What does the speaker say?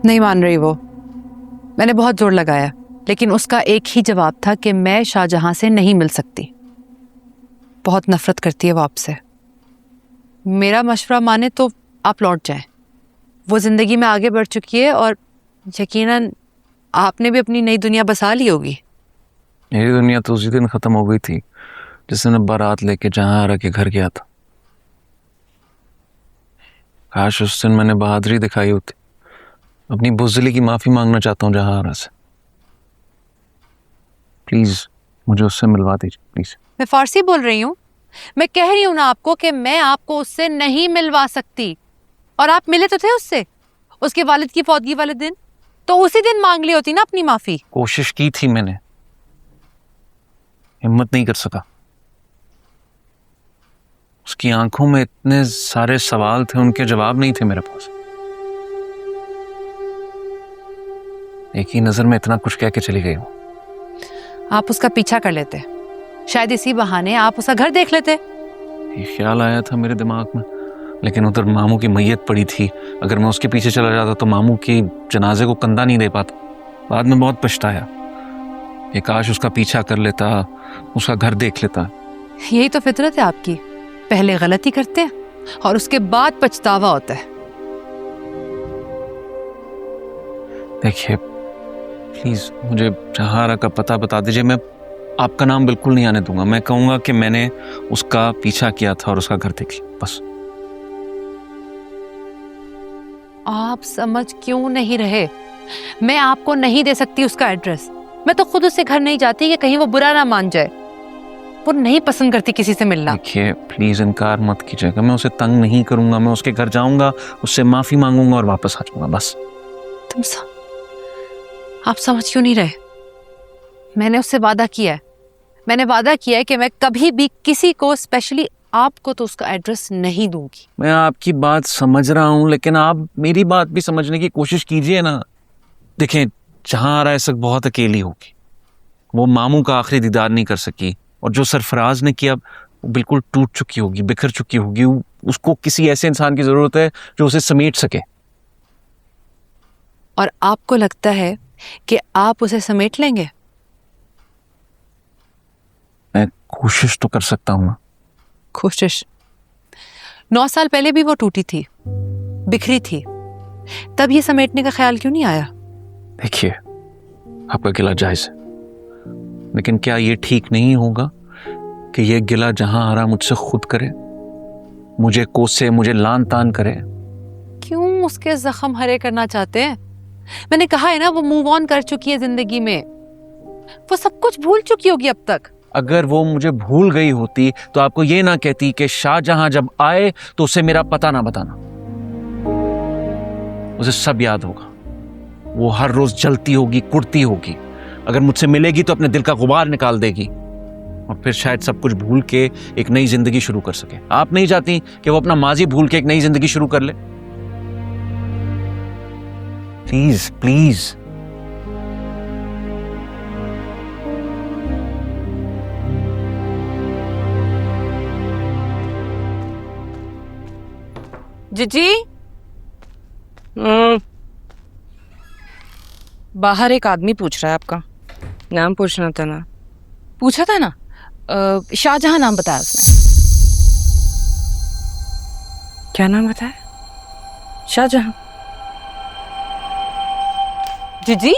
नहीं मान रही वो। मैंने बहुत जोर लगाया, लेकिन उसका एक ही जवाब था कि मैं शाहजहां से नहीं मिल सकती। बहुत नफरत करती है वो आपसे। मेरा मशवरा माने तो आप लौट जाएं। वो जिंदगी में आगे बढ़ चुकी है और यकीनन आपने भी अपनी नई दुनिया बसा ली होगी। मेरी दुनिया तो उसी दिन खत्म हो गई थी जिस दिन बारात लेके जहां आरा के घर गया था। काश उस दिन मैंने बहादुरी दिखाई होती। अपनी बुज़दिली की माफी मांगना चाहता हूँ जहां आरा से। प्लीज मुझे उससे मिलवा दीजिए प्लीज। मैं फारसी बोल रही हूँ। मैं कह रही हूँ ना आपको कि मैं आपको उससे नहीं मिलवा सकती। और आप मिले तो थे उससे उसके वालिद की फौतगी वाले दिन, तो उसी दिन मांग ली होती ना अपनी माफी। कोशिश की थी मैंने, हिम्मत नहीं कर सका। उसकी आंखों में इतने सारे सवाल थे, उनके जवाब नहीं थे मेरे पास। एक ही नजर में इतना कुछ कह के चली गई वो। आप उसका पीछा कर लेते, शायद इसी बहाने आप उसका घर देख लेते। ये ख्याल आया था मेरे दिमाग में, लेकिन उधर मामू की मैयत पड़ी थी। अगर मैं उसके पीछे चला जाता तो मामू की जनाजे को कंधा नहीं दे पाता। बाद में बहुत पछताया। ये काश उसका पीछा कर लेता, उसका घर देख लेता। यही तो फितरत है आपकी। पहले गलती करते हैं और उसके बाद पछतावा होता है। देखिए प्लीज मुझे जहारा का पता बता दीजिए। मैं आपका नाम बिल्कुल नहीं आने दूंगा। मैं कहूंगा कि मैंने उसका पीछा किया था और उसका घर देख लिया, बस। आप समझ क्यों नहीं रहे? मैं आपको नहीं दे सकती उसका एड्रेस। मैं तो खुद उससे घर नहीं जाती कि कहीं वो बुरा ना मान जाए। वो नहीं पसंद करती किसी से मिलना। देखिए प्लीज इनकार मत कीजिएगा। मैं उसे तंग नहीं करूंगा। मैं उसके घर जाऊंगा, उससे माफी मांगूंगा और वापस आ जाऊंगा, बस। आप समझ क्यों नहीं रहे? मैंने उससे वादा किया है। मैंने वादा किया है कि मैं कभी भी किसी को, स्पेशली आपको, तो उसका एड्रेस नहीं दूंगी। मैं आपकी बात समझ रहा हूं, लेकिन आप मेरी बात भी समझने की कोशिश कीजिए ना। देखिए जहां आ रहा है इस वक्त बहुत अकेली होगी। वो मामू का आखिरी दीदार नहीं कर सकी, और जो सरफराज ने किया वो बिल्कुल टूट चुकी होगी, बिखर चुकी होगी। उसको किसी ऐसे इंसान की जरूरत है जो उसे समेट सके। और आपको लगता है कि आप उसे समेट लेंगे? मैं कोशिश तो कर सकता हूँ। कोशिश? 9 साल पहले भी वो टूटी थी, बिखरी थी। तब ये समेटने का ख्याल क्यों नहीं आया? देखिए आपका गिला जायज है, लेकिन क्या ये ठीक नहीं होगा कि ये गिला जहां आ रहा मुझसे खुद करे, मुझे कोसे, मुझे लान तान करे? क्यों उसके जख्म हरे करना चाहते हैं? मैंने कहा है ना, वो मूव ऑन कर चुकी है जिंदगी में। वो सब कुछ भूल चुकी होगी अब तक। अगर वो मुझे भूल गई होती तो आपको ये ना कहती कि शाहजहां जब आए तो उसे मेरा पता ना बताना। उसे सब याद होगा। वो हर रोज जलती होगी, कुड़ती होगी। अगर मुझसे मिलेगी तो अपने दिल का गुबार निकाल देगी, और फिर शायद सब कुछ भूल के एक नई जिंदगी शुरू कर सके। आप नहीं चाहती कि वो अपना माजी भूल के एक नई जिंदगी शुरू कर ले? Please please. जीजी, बाहर एक आदमी पूछ रहा है आपका। नाम पूछना था ना? पूछा था ना। शाहजहां नाम बताया उसने। क्या नाम बताया? शाहजहां? जीजी,